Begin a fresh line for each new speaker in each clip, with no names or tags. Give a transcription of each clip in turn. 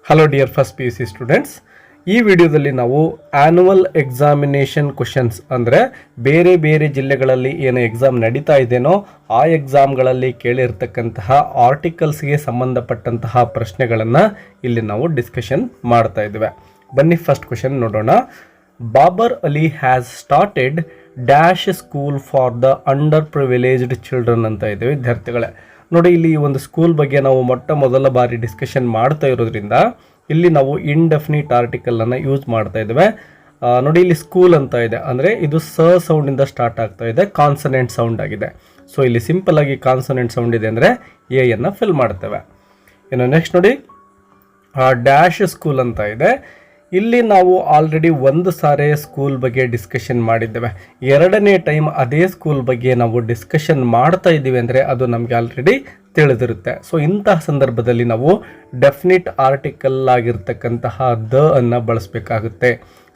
Hello dear first P U C students, ಈ ವಿಡಿಯೋದಲ್ಲಿ ನಾವು ಆ್ಯನುವಲ್ ಎಕ್ಸಾಮಿನೇಷನ್ ಕ್ವಶನ್ಸ್ ಅಂದರೆ ಬೇರೆ ಬೇರೆ ಜಿಲ್ಲೆಗಳಲ್ಲಿ ಏನು ಎಕ್ಸಾಮ್ ನಡೀತಾ ಇದೆಯೋ ಆ ಎಕ್ಸಾಮ್ಗಳಲ್ಲಿ ಕೇಳಿರ್ತಕ್ಕಂತಹ ಆರ್ಟಿಕಲ್ಸ್ಗೆ ಸಂಬಂಧಪಟ್ಟಂತಹ ಪ್ರಶ್ನೆಗಳನ್ನು ಇಲ್ಲಿ ನಾವು ಡಿಸ್ಕಷನ್ ಮಾಡ್ತಾ ಇದ್ದೇವೆ. ಬನ್ನಿ ಫಸ್ಟ್ ಕ್ವಶನ್ ನೋಡೋಣ. Babar Ali has started dash school for the underprivileged children ಅಂತ ಇದೆ ವಿದ್ಯಾರ್ಥಿಗಳೇ. ನೋಡಿ, ಇಲ್ಲಿ ಈ ಒಂದು ಸ್ಕೂಲ್ ಬಗ್ಗೆ ನಾವು ಮೊದಲ ಬಾರಿ ಡಿಸ್ಕಷನ್ ಮಾಡ್ತಾ ಇರೋದ್ರಿಂದ ಇಲ್ಲಿ ನಾವು ಇಂಡೆಫಿನಿಟ್ ಆರ್ಟಿಕಲನ್ನು ಯೂಸ್ ಮಾಡ್ತಾ ಇದ್ದೇವೆ. ನೋಡಿ, ಇಲ್ಲಿ ಸ್ಕೂಲ್ ಅಂತ ಇದೆ, ಅಂದರೆ ಇದು ಸೌಂಡಿಂದ ಸ್ಟಾರ್ಟ್ ಆಗ್ತಾ ಇದೆ, ಕಾನ್ಸನೆಂಟ್ ಸೌಂಡ್ ಆಗಿದೆ. ಸೊ ಇಲ್ಲಿ ಸಿಂಪಲ್ ಆಗಿ ಕಾನ್ಸನೆಂಟ್ ಸೌಂಡ್ ಇದೆ ಅಂದರೆ ಎಯನ್ನು ಫಿಲ್ ಮಾಡ್ತೇವೆ. ಇನ್ನು ನೆಕ್ಸ್ಟ್ ನೋಡಿ, ಡ್ಯಾಶ್ ಸ್ಕೂಲ್ ಅಂತ ಇದೆ. ಇಲ್ಲಿ ನಾವು ಆಲ್ರೆಡಿ ಒಂದು ಸಾರಿ ಸ್ಕೂಲ್ ಬಗ್ಗೆ ಡಿಸ್ಕಷನ್ ಮಾಡಿದ್ದೇವೆ. ಎರಡನೇ ಟೈಮ್ ಅದೇ ಸ್ಕೂಲ್ ಬಗ್ಗೆ ನಾವು ಡಿಸ್ಕಷನ್ ಮಾಡ್ತಾ ಇದ್ದೀವಿ ಅಂದರೆ ಅದು ನಮಗೆ ಆಲ್ರೆಡಿ ತಿಳಿದಿರುತ್ತೆ. ಸೊ ಇಂತಹ ಸಂದರ್ಭದಲ್ಲಿ ನಾವು ಡೆಫಿನಿಟ್ ಆರ್ಟಿಕಲ್ ಆಗಿರ್ತಕ್ಕಂತಹ ದ ಅನ್ನು ಬಳಸಬೇಕಾಗುತ್ತೆ.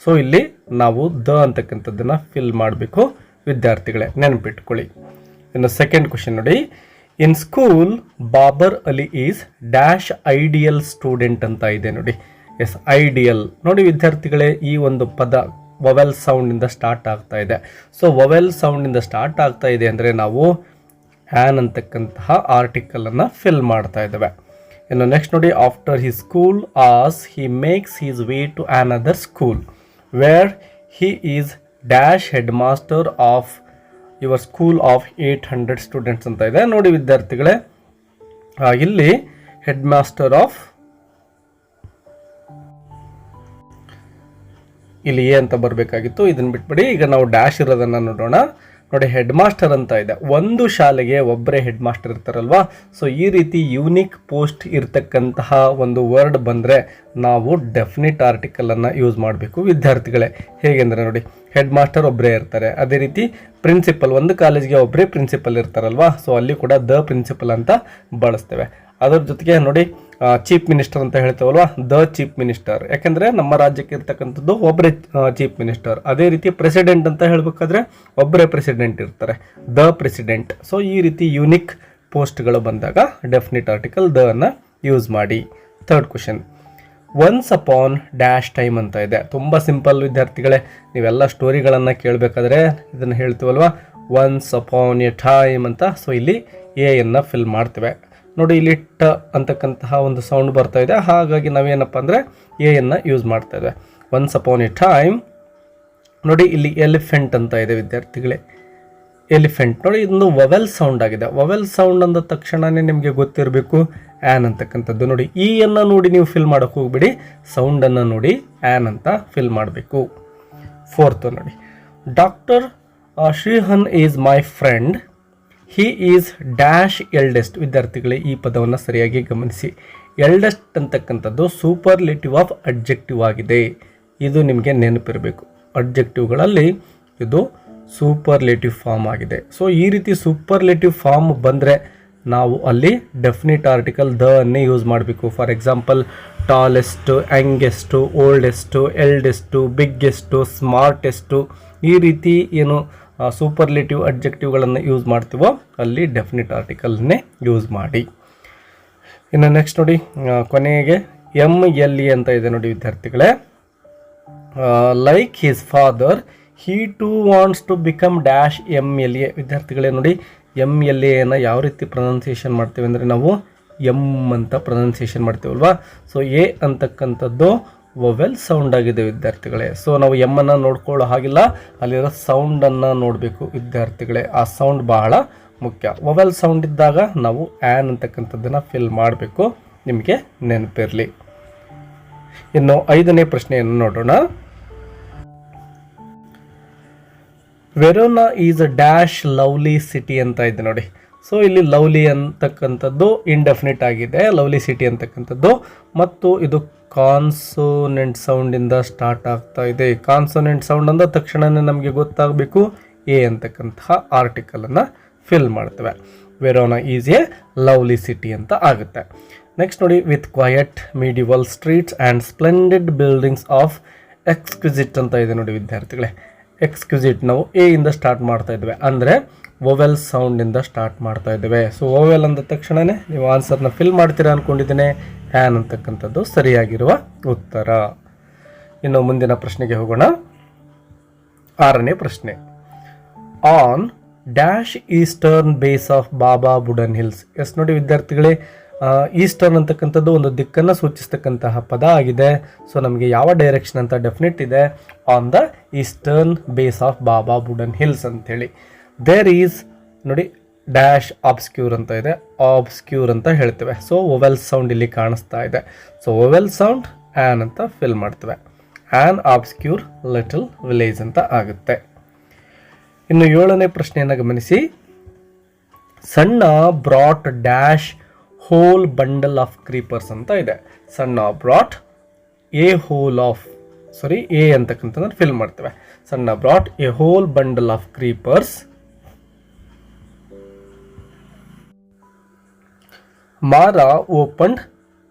ಸೊ ಇಲ್ಲಿ ನಾವು ದ ಅಂತಕ್ಕಂಥದ್ದನ್ನು ಫಿಲ್ ಮಾಡಬೇಕು ವಿದ್ಯಾರ್ಥಿಗಳೇ, ನೆನಪಿಟ್ಕೊಳ್ಳಿ. ಇನ್ನು ಸೆಕೆಂಡ್ ಕ್ವಶನ್ ನೋಡಿ, in school Babar Ali is dash ideal student ಅಂತ ಇದೆ ನೋಡಿ. Yes, ideal. ನೋಡಿ ವಿದ್ಯಾರ್ಥಿಗಳೇ, ಈ ಒಂದು ಪದ ವೊವೆಲ್ ಸೌಂಡಿಂದ ಸ್ಟಾರ್ಟ್ ಆಗ್ತಾ ಇದೆ. ಸೊ ವೊವೆಲ್ ಸೌಂಡಿಂದ ಸ್ಟಾರ್ಟ್ ಆಗ್ತಾ ಇದೆ ಅಂದರೆ ನಾವು ಹ್ಯಾನ್ ಅಂತಕ್ಕಂತಹ ಆರ್ಟಿಕಲನ್ನು ಫಿಲ್ ಮಾಡ್ತಾ ಇದ್ದೇವೆ. ಇನ್ನು ನೆಕ್ಸ್ಟ್ ನೋಡಿ, after he school as he makes his way to another school where he is dash head master of your school of 800 students ಅಂತ ಇದೆ. ನೋಡಿ ವಿದ್ಯಾರ್ಥಿಗಳೇ, ಇಲ್ಲಿ ಹೆಡ್ ಮಾಸ್ಟರ್ ಆಫ್, ಇಲ್ಲಿ ಎ ಅಂತ ಬರಬೇಕಾಗಿತ್ತು, ಇದನ್ನು ಬಿಟ್ಬಿಡಿ. ಈಗ ನಾವು ಡ್ಯಾಶ್ ಇರೋದನ್ನು ನೋಡೋಣ. ನೋಡಿ, ಹೆಡ್ ಮಾಸ್ಟರ್ ಅಂತ ಇದೆ. ಒಂದು ಶಾಲೆಗೆ ಒಬ್ಬರೇ ಹೆಡ್ ಮಾಸ್ಟರ್ ಇರ್ತಾರಲ್ವಾ. ಸೊ ಈ ರೀತಿ ಯೂನಿಕ್ ಪೋಸ್ಟ್ ಇರ್ತಕ್ಕಂತಹ ಒಂದು ವರ್ಡ್ ಬಂದರೆ ನಾವು ಡೆಫಿನಿಟ್ ಆರ್ಟಿಕಲನ್ನು ಯೂಸ್ ಮಾಡಬೇಕು ವಿದ್ಯಾರ್ಥಿಗಳೇ. ಹೇಗೆಂದರೆ ನೋಡಿ, ಹೆಡ್ ಮಾಸ್ಟರ್ ಒಬ್ಬರೇ ಇರ್ತಾರೆ. ಅದೇ ರೀತಿ ಪ್ರಿನ್ಸಿಪಲ್, ಒಂದು ಕಾಲೇಜ್ಗೆ ಒಬ್ಬರೇ ಪ್ರಿನ್ಸಿಪಲ್ ಇರ್ತಾರಲ್ವಾ. ಸೊ ಅಲ್ಲಿ ಕೂಡ ದ ಪ್ರಿನ್ಸಿಪಲ್ ಅಂತ ಬಳಸ್ತೇವೆ. ಅದರ ಜೊತೆಗೆ ನೋಡಿ, ಚೀಫ್ ಮಿನಿಸ್ಟರ್ ಅಂತ ಹೇಳ್ತೇವಲ್ವಾ, ದ ಚೀಫ್ ಮಿನಿಸ್ಟರ್, ಯಾಕೆಂದರೆ ನಮ್ಮ ರಾಜ್ಯಕ್ಕೆ ಇರ್ತಕ್ಕಂಥದ್ದು ಒಬ್ಬರೇ ಚೀಫ್ ಮಿನಿಸ್ಟರ್. ಅದೇ ರೀತಿ ಪ್ರೆಸಿಡೆಂಟ್ ಅಂತ ಹೇಳಬೇಕಾದ್ರೆ ಒಬ್ಬರೇ ಪ್ರೆಸಿಡೆಂಟ್ ಇರ್ತಾರೆ, ದ ಪ್ರೆಸಿಡೆಂಟ್. ಸೊ ಈ ರೀತಿ ಯೂನಿಕ್ ಪೋಸ್ಟ್ಗಳು ಬಂದಾಗ ಡೆಫಿನಿಟ್ ಆರ್ಟಿಕಲ್ ದ ಅನ್ನು ಯೂಸ್ ಮಾಡಿ. Third question, once upon dash time ಅಂತ ಇದೆ. ತುಂಬ ಸಿಂಪಲ್ ವಿದ್ಯಾರ್ಥಿಗಳೇ, ನೀವೆಲ್ಲ ಸ್ಟೋರಿಗಳನ್ನು ಕೇಳಬೇಕಾದ್ರೆ ಇದನ್ನು ಹೇಳ್ತೀವಲ್ವಾ, ಒನ್ಸ್ ಅಪಾನ್ ಎ ಟೈಮ್ ಅಂತ. ಸೊ ಇಲ್ಲಿ ಎಯನ್ನು ಫಿಲ್ ಮಾಡ್ತೇವೆ. ನೋಡಿ, ಇಲ್ಲಿ ಟ ಅಂತಕ್ಕಂತಹ ಒಂದು ಸೌಂಡ್ ಬರ್ತಾ ಇದೆ, ಹಾಗಾಗಿ ನಾವೇನಪ್ಪ ಅಂದರೆ ಎಯನ್ನು ಯೂಸ್ ಮಾಡ್ತಾ ಇದ್ದೇವೆ. Once upon A time. ನೋಡಿ, ಇಲ್ಲಿ ಎಲಿಫೆಂಟ್ ಅಂತ ಇದೆ ವಿದ್ಯಾರ್ಥಿಗಳೇ, ಎಲಿಫೆಂಟ್. ನೋಡಿ, ಇದೊಂದು ವೊವೆಲ್ ಸೌಂಡ್ ಆಗಿದೆ. ವೊವೆಲ್ ಸೌಂಡ್ ಅಂದ ತಕ್ಷಣವೇ ನಿಮಗೆ ಗೊತ್ತಿರಬೇಕು ಆ್ಯನ್ ಅಂತಕ್ಕಂಥದ್ದು. ನೋಡಿ, ಈ ಅನ್ನು ನೋಡಿ ನೀವು ಫಿಲ್ ಮಾಡೋಕೆ ಹೋಗ್ಬಿಡಿ, ಸೌಂಡನ್ನು ನೋಡಿ ಆ್ಯನ್ ಅಂತ ಫಿಲ್ ಮಾಡಬೇಕು. ಫೋರ್ತ್ ನೋಡಿ, doctor Srihan is my friend, he is dash eldest. ವಿದ್ಯಾರ್ಥಿಗಳೇ, ಈ ಪದವನ್ನು ಸರಿಯಾಗಿ ಗಮನಿಸಿ. ಎಲ್ಡೆಸ್ಟ್ ಅಂತಕ್ಕಂಥದ್ದು ಸೂಪರ್ಲೇಟಿವ್ ಆಫ್ ಅಡ್ಜೆಕ್ಟಿವ್ ಆಗಿದೆ. ಇದು ನಿಮಗೆ ನೆನಪಿರಬೇಕು. ಅಡ್ಜೆಕ್ಟಿವ್ಗಳಲ್ಲಿ ಇದು ಸೂಪರ್ಲೇಟಿವ್ ಫಾರ್ಮ್ ಆಗಿದೆ. ಸೊ ಈ ರೀತಿ ಸೂಪರ್ಲೇಟಿವ್ ಫಾರ್ಮ್ ಬಂದರೆ ನಾವು ಅಲ್ಲಿ ಡೆಫಿನಿಟ್ ಆರ್ಟಿಕಲ್ ದ ಅನ್ನೇ ಯೂಸ್ ಮಾಡಬೇಕು. ಫಾರ್ ಎಕ್ಸಾಂಪಲ್, ಟಾಲೆಸ್ಟು, ಯಂಗೆಸ್ಟು, ಓಲ್ಡೆಸ್ಟು, ಎಲ್ಡೆಸ್ಟು, ಬಿಗ್ಗೆಸ್ಟು, ಸ್ಮಾರ್ಟೆಸ್ಟು, ಈ ರೀತಿ ಏನು ಸೂಪರ್ಲೇಟಿವ್ ಅಡ್ಜೆಕ್ಟಿವ್ಗಳನ್ನು ಯೂಸ್ ಮಾಡ್ತೀವೋ ಅಲ್ಲಿ ಡೆಫಿನಿಟ್ ಆರ್ಟಿಕಲ್ನೇ ಯೂಸ್ ಮಾಡಿ. ಇನ್ನು ನೆಕ್ಸ್ಟ್ ನೋಡಿ, ಕೊನೆಗೆ MLE ಅಂತ ಇದೆ ನೋಡಿ ವಿದ್ಯಾರ್ಥಿಗಳೇ. Like his father he too wants to become dash MLA. ವಿದ್ಯಾರ್ಥಿಗಳೇ ನೋಡಿ, MLAನ ಯಾವ ರೀತಿ ಪ್ರೊನೌನ್ಸಿಯೇಷನ್ ಮಾಡ್ತೀವಿ ಅಂದರೆ ನಾವು ಎಮ್ ಅಂತ ಪ್ರೊನೌನ್ಸಿಯೇಷನ್ ಮಾಡ್ತೀವಲ್ವಾ. ಸೊ ಎ ಅಂತಕ್ಕಂಥದ್ದು ವೊವೆಲ್ ಸೌಂಡ್ ಆಗಿದೆ ವಿದ್ಯಾರ್ಥಿಗಳೇ. ಸೊ ನಾವು ಎಮ್ಮನ್ನು ನೋಡ್ಕೊಳ್ಳೋ ಹಾಗಿಲ್ಲ, ಅಲ್ಲಿರೋ ಸೌಂಡನ್ನು ನೋಡಬೇಕು ವಿದ್ಯಾರ್ಥಿಗಳೇ. ಆ ಸೌಂಡ್ ಬಹಳ ಮುಖ್ಯ. ವೊವೆಲ್ ಸೌಂಡ್ ಇದ್ದಾಗ ನಾವು ಆ್ಯನ್ ಅಂತಕ್ಕಂಥದ್ದನ್ನು ಫಿಲ್ ಮಾಡಬೇಕು, ನಿಮಗೆ ನೆನಪಿರಲಿ. ಇನ್ನು 5ನೇ ಪ್ರಶ್ನೆಯನ್ನು ನೋಡೋಣ. Verona is a dash lovely city ಅಂತ ಇದೆ ನೋಡಿ. ಸೊ ಇಲ್ಲಿ ಲವ್ಲಿ ಅಂತಕ್ಕಂಥದ್ದು ಇಂಡೆಫಿನಿಟ್ ಆಗಿದೆ, ಲವ್ಲಿ ಸಿಟಿ ಅಂತಕ್ಕಂಥದ್ದು, ಮತ್ತು ಇದು ಕಾನ್ಸೋನೆಂಟ್ ಸೌಂಡಿಂದ ಸ್ಟಾರ್ಟ್ ಆಗ್ತಾ ಇದೆ. ಕಾನ್ಸೋನೆಂಟ್ ಸೌಂಡ್ ಅಂದ ತಕ್ಷಣವೇ ನಮಗೆ ಗೊತ್ತಾಗಬೇಕು ಎ ಅಂತಕ್ಕಂತಹ ಆರ್ಟಿಕಲನ್ನು ಫಿಲ್ ಮಾಡ್ತೇವೆ. Verona is A lovely city ಅಂತ ಆಗುತ್ತೆ. ನೆಕ್ಸ್ಟ್ ನೋಡಿ, with quiet medieval streets and splendid buildings of exquisite ಅಂತ ಇದೆ ನೋಡಿ ವಿದ್ಯಾರ್ಥಿಗಳೇ. ಎಕ್ಸ್ಕ್ವಿಸಿಟ್ ನಾವು ಎ ಇಂದ ಸ್ಟಾರ್ಟ್ ಮಾಡ್ತಾ ಇದ್ವಿ, ಅಂದರೆ ವೊವೆಲ್ ಸೌಂಡಿಂದ ಸ್ಟಾರ್ಟ್ ಮಾಡ್ತಾ ಇದ್ದೇವೆ. ಸೊ ವೊವೆಲ್ ಅಂದ ತಕ್ಷಣವೇ ನೀವು ಆನ್ಸರ್ನ ಫಿಲ್ ಮಾಡ್ತೀರಾ ಅಂದ್ಕೊಂಡಿದ್ದೇನೆ. ಆ್ಯನ್ ಅಂತಕ್ಕಂಥದ್ದು ಸರಿಯಾಗಿರುವ ಉತ್ತರ. ಇನ್ನು ಮುಂದಿನ ಪ್ರಶ್ನೆಗೆ ಹೋಗೋಣ. 6ನೇ ಪ್ರಶ್ನೆ. On dash eastern base of Baba Budan hills. Yes ನೋಡಿ ವಿದ್ಯಾರ್ಥಿಗಳೇ, ಈಸ್ಟರ್ನ್ ಅಂತಕ್ಕಂಥದ್ದು ಒಂದು ದಿಕ್ಕನ್ನು ಸೂಚಿಸ್ತಕ್ಕಂತಹ ಪದ ಆಗಿದೆ. ಸೊ ನಮಗೆ ಯಾವ ಡೈರೆಕ್ಷನ್ ಅಂತ ಡೆಫಿನೆಟ್ ಇದೆ. On the eastern base of Baba Budan hills ಅಂಥೇಳಿ. ದೇರ್ ಈಸ್ ನೋಡಿ ಡ್ಯಾಶ್ ಆಬ್ಸ್ಕ್ಯೂರ್ ಅಂತ ಇದೆ, ಆಬ್ಸ್ಕ್ಯೂರ್ ಅಂತ ಹೇಳ್ತೇವೆ. ಸೊ ವೊವೆಲ್ ಸೌಂಡ್ ಇಲ್ಲಿ ಕಾಣಿಸ್ತಾ ಇದೆ. ಸೊ ವೊವೆಲ್ ಸೌಂಡ್ ಆ್ಯನ್ ಅಂತ ಫಿಲ್ ಮಾಡ್ತೇವೆ. ಆ್ಯನ್ ಆಬ್ಸ್ಕ್ಯೂರ್ ಲಿಟಲ್ ವಿಲೇಜ್ ಅಂತ ಆಗುತ್ತೆ. ಇನ್ನು 7ನೇ ಪ್ರಶ್ನೆಯನ್ನು ಗಮನಿಸಿ. Sanna brought dash whole bundle of creepers ಅಂತ ಇದೆ. Sanna brought a whole of a ಅಂತಕ್ಕಂಥದ್ದನ್ನು ಫಿಲ್ ಮಾಡ್ತೇವೆ. Sanna brought a whole bundle of creepers. ಮಾರಾ ಓಪನ್ಡ್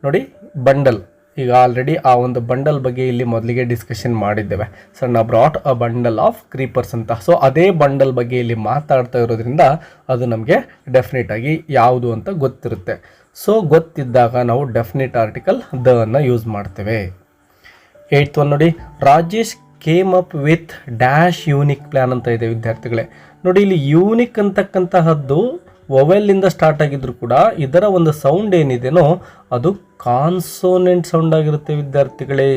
ನೋಡಿ ಬಂಡಲ್. ಈಗ ಆಲ್ರೆಡಿ ಆ ಒಂದು ಬಂಡಲ್ ಬಗ್ಗೆ ಇಲ್ಲಿ ಮೊದಲಿಗೆ ಡಿಸ್ಕಷನ್ ಮಾಡಿದ್ದೇವೆ. Sanna brought a bundle of creepers ಅಂತ. ಸೊ ಅದೇ ಬಂಡಲ್ ಬಗ್ಗೆ ಇಲ್ಲಿ ಮಾತಾಡ್ತಾ ಇರೋದ್ರಿಂದ ಅದು ನಮಗೆ ಡೆಫಿನೆಟ್ ಆಗಿ ಯಾವುದು ಅಂತ ಗೊತ್ತಿರುತ್ತೆ. ಸೊ ಗೊತ್ತಿದ್ದಾಗ ನಾವು ಡೆಫಿನೆಟ್ ಆರ್ಟಿಕಲ್ ದ ಅನ್ನು ಯೂಸ್ ಮಾಡ್ತೇವೆ. 8th ಒನ್ ನೋಡಿ. Rajesh came up with dash unique plan ಅಂತ ಇದೆ ವಿದ್ಯಾರ್ಥಿಗಳೇ. ನೋಡಿ ಇಲ್ಲಿ ಯೂನಿಕ್ ಅಂತಕ್ಕಂತಹದ್ದು ವೊವೆಲ್ಲಿಂದ ಸ್ಟಾರ್ಟ್ ಆಗಿದ್ರು ಕೂಡ ಇದರ ಒಂದು ಸೌಂಡ್ ಏನಿದೆನೋ ಅದು ಕಾನ್ಸೋನೆಂಟ್ ಸೌಂಡ್ ಆಗಿರುತ್ತೆ ವಿದ್ಯಾರ್ಥಿಗಳೇ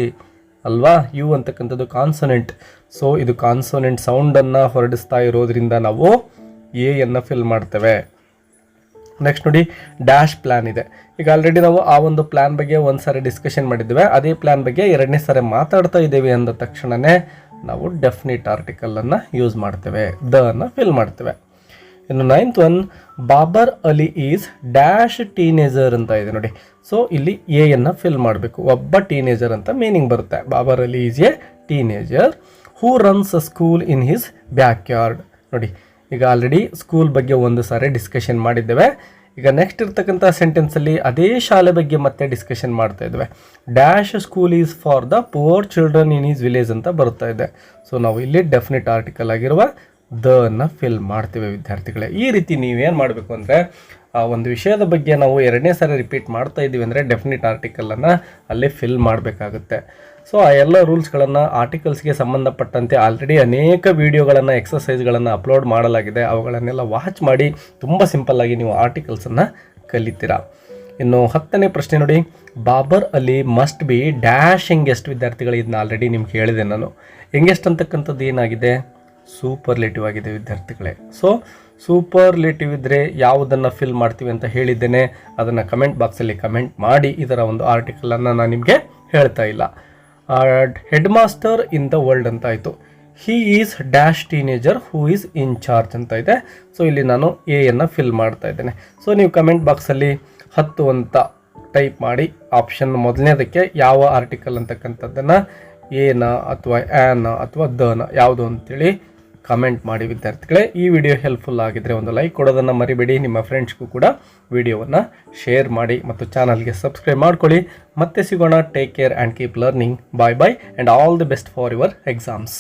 ಅಲ್ವಾ. ಯು ಅಂತಕ್ಕಂಥದ್ದು ಕಾನ್ಸೋನೆಂಟ್. ಸೊ ಇದು ಕಾನ್ಸೋನೆಂಟ್ ಸೌಂಡನ್ನು ಹೊರಡಿಸ್ತಾ ಇರೋದ್ರಿಂದ ನಾವು ಎಯನ್ನು ಫಿಲ್ ಮಾಡ್ತೇವೆ. ನೆಕ್ಸ್ಟ್ ನೋಡಿ ಡ್ಯಾಶ್ ಪ್ಲ್ಯಾನ್ ಇದೆ. ಈಗ ಆಲ್ರೆಡಿ ನಾವು ಆ ಒಂದು ಪ್ಲ್ಯಾನ್ ಬಗ್ಗೆ ಒಂದು ಸಾರಿ ಡಿಸ್ಕಷನ್ ಮಾಡಿದ್ದೇವೆ. ಅದೇ ಪ್ಲ್ಯಾನ್ ಬಗ್ಗೆ 2ನೇ ಸಾರಿ ಮಾತಾಡ್ತಾ ಇದ್ದೇವೆ ಅಂದ ತಕ್ಷಣವೇ ನಾವು ಡೆಫಿನಿಟ್ ಆರ್ಟಿಕಲನ್ನು ಯೂಸ್ ಮಾಡ್ತೇವೆ, ದ ಅನ್ನು ಫಿಲ್ ಮಾಡ್ತೇವೆ. ಇನ್ನು 9th one. Babar Ali is dash teenager ಅಂತ ಇದೆ ನೋಡಿ. ಸೊ ಇಲ್ಲಿ ಎಯನ್ನು ಫಿಲ್ ಮಾಡಬೇಕು. ಒಬ್ಬ ಟೀನೇಜರ್ ಅಂತ ಮೀನಿಂಗ್ ಬರುತ್ತೆ. Babar Ali is a teenager who runs a school in his backyard. ನೋಡಿ ಈಗ ಆಲ್ರೆಡಿ ಸ್ಕೂಲ್ ಬಗ್ಗೆ ಒಂದು ಸಾರಿ ಡಿಸ್ಕಷನ್ ಮಾಡಿದ್ದೇವೆ. ಈಗ ನೆಕ್ಸ್ಟ್ ಇರ್ತಕ್ಕಂಥ ಸೆಂಟೆನ್ಸಲ್ಲಿ ಅದೇ ಶಾಲೆ ಬಗ್ಗೆ ಮತ್ತೆ ಡಿಸ್ಕಷನ್ ಮಾಡ್ತಾ ಇದ್ದೇವೆ. Dash school is for the poor children in is village ಅಂತ ಬರ್ತಾ ಇದೆ. ಸೊ ನಾವು ಇಲ್ಲಿ ಡೆಫಿನೆಟ್ ಆರ್ಟಿಕಲ್ ಆಗಿರುವ ದ ಅನ್ನು ಫಿಲ್ ಮಾಡ್ತೇವೆ ವಿದ್ಯಾರ್ಥಿಗಳೇ. ಈ ರೀತಿ ನೀವೇನು ಮಾಡಬೇಕು ಅಂದರೆ ಒಂದು ವಿಷಯದ ಬಗ್ಗೆ ನಾವು 2ನೇ ಸಾರಿ ರಿಪೀಟ್ ಮಾಡ್ತಾ ಇದ್ದೀವಿ ಅಂದರೆ ಡೆಫಿನೆಟ್ ಆರ್ಟಿಕಲನ್ನು ಅಲ್ಲಿ ಫಿಲ್ ಮಾಡಬೇಕಾಗುತ್ತೆ. ಸೊ ಆ ಎಲ್ಲ ರೂಲ್ಸ್ಗಳನ್ನು ಆರ್ಟಿಕಲ್ಸ್ಗೆ ಸಂಬಂಧಪಟ್ಟಂತೆ ಆಲ್ರೆಡಿ ಅನೇಕ ವಿಡಿಯೋಗಳನ್ನು ಎಕ್ಸಸೈಸ್ಗಳನ್ನು ಅಪ್ಲೋಡ್ ಮಾಡಲಾಗಿದೆ. ಅವುಗಳನ್ನೆಲ್ಲ ವಾಚ್ ಮಾಡಿ ತುಂಬ ಸಿಂಪಲ್ಲಾಗಿ ನೀವು ಆರ್ಟಿಕಲ್ಸನ್ನು ಕಲಿತೀರಾ. ಇನ್ನು 10ನೇ ಪ್ರಶ್ನೆ ನೋಡಿ. Babar Ali must be dash youngest. ವಿದ್ಯಾರ್ಥಿಗಳು ಇದನ್ನ ಆಲ್ರೆಡಿ ನಿಮ್ಗೆ ಹೇಳಿದೆ ನಾನು. ಯಂಗೆಸ್ಟ್ ಅಂತಕ್ಕಂಥದ್ದು ಏನಾಗಿದೆ, ಸೂಪರ್ಲೇಟಿವ್ ಆಗಿದೆ ವಿದ್ಯಾರ್ಥಿಗಳೇ. ಸೊ ಸೂಪರ್ಲೇಟಿವ್ ಇದ್ದರೆ ಯಾವುದನ್ನು ಫಿಲ್ ಮಾಡ್ತೀವಿ ಅಂತ ಹೇಳಿದ್ದೇನೆ. ಅದನ್ನು ಕಮೆಂಟ್ ಬಾಕ್ಸಲ್ಲಿ ಕಮೆಂಟ್ ಮಾಡಿ. ಇದರ ಒಂದು ಆರ್ಟಿಕಲನ್ನು ನಾನು ನಿಮಗೆ ಹೇಳ್ತಾ ಇಲ್ಲ. Head master in the world ಅಂತ ಆಯಿತು. ಹಿ is dash teenager who is in charge ಅಂತ ಇದೆ. ಸೊ ಇಲ್ಲಿ ನಾನು ಎಯನ್ನು ಫಿಲ್ ಮಾಡ್ತಾ ಇದ್ದೇನೆ. ಸೊ ನೀವು ಕಮೆಂಟ್ ಬಾಕ್ಸಲ್ಲಿ 10 ಅಂತ ಟೈಪ್ ಮಾಡಿ ಆಪ್ಷನ್ ಮೊದಲನೇದಕ್ಕೆ ಯಾವ ಆರ್ಟಿಕಲ್ ಅಂತಕ್ಕಂಥದ್ದನ್ನು ಎನ ಅಥವಾ ಆ್ಯನ ಅಥವಾ ದನ ಯಾವುದು ಅಂತೇಳಿ ಕಮೆಂಟ್ ಮಾಡಿ ವಿದ್ಯಾರ್ಥಿಗಳೇ. ಈ ವಿಡಿಯೋ ಹೆಲ್ಪ್ಫುಲ್ ಆಗಿದ್ದರೆ ಒಂದು ಲೈಕ್ ಕೊಡೋದನ್ನು ಮರಿಬೇಡಿ. ನಿಮ್ಮ ಫ್ರೆಂಡ್ಸ್ಗೂ ಕೂಡ ವಿಡಿಯೋವನ್ನು ಶೇರ್ ಮಾಡಿ ಮತ್ತು ಚಾನಲ್ಗೆ ಸಬ್ಸ್ಕ್ರೈಬ್ ಮಾಡ್ಕೊಳ್ಳಿ. ಮತ್ತೆ ಸಿಗೋಣ. Take care and keep learning. Bye bye and all the best for your exams.